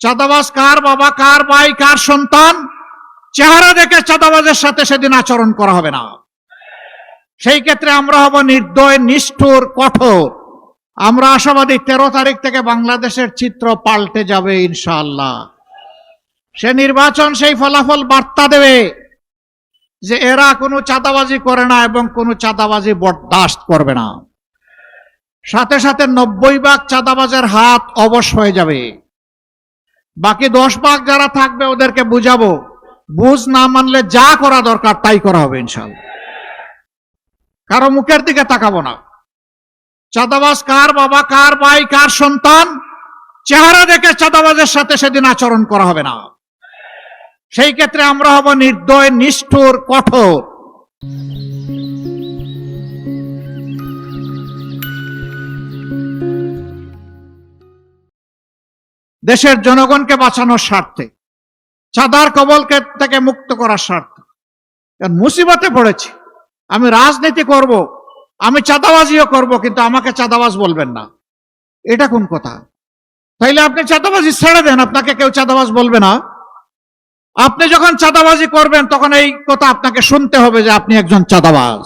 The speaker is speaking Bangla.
চাঁদাবাজ কার বাবা, কার ভাই, কার সন্তান, চেহারা দেখে চাঁদাবাজের সাথে সেদিন আচরণ করা হবে না। সেই ক্ষেত্রে আমরা হব নির্দয়, নিষ্ঠুর, কঠোর। আমরা আশাবাদী 13 তারিখ থেকে বাংলাদেশের চিত্র পাল্টে যাবে ইনশাআল্লাহ। সে নির্বাচন সেই ফলাফল বার্তা দেবে যে এরা কোনো চাঁদাবাজি করে না এবং কোনো চাঁদাবাজি বরদাস্ত করবে না। সাথে সাথে 90 ভাগ চাঁদাবাজের হাত অবশ হয়ে যাবে। বাকি 10 ভাগ যারা থাকবে ওদেরকে বুঝাবো, বুঝ না মানলে যা করা দরকার তাই করা হবে ইনশাআল্লাহ। কারো মুখের দিকে তাকাবো না। চাঁদাবাজ কার বাবা, কার ভাই, কার সন্তান, চেহারা দেখে চাঁদাবাজের সাথে সেদিন আচরণ করা হবে না। সেই ক্ষেত্রে আমরা হব নির্দয়, নিষ্ঠুর, কঠোর। দেশের জনগণকে বাঁচানোর স্বার্থে, চাঁদার কবলকে থেকে মুক্ত করার স্বার্থে। মুসিবতে পড়েছি, আমি রাজনীতি করব, আমি চাঁদাবাজিও করব, কিন্তু আমাকে চাঁদাবাজ বলবেন না, এটা কোন কথা? তাইলে আপনি চাঁদাবাজি ছেড়ে দেন, আপনাকে কেউ চাঁদাবাজ বলবে না। আপনি যখন চাঁদাবাজি করবেন তখন এই কথা আপনাকে শুনতে হবে যে আপনি একজন চাঁদাবাজ।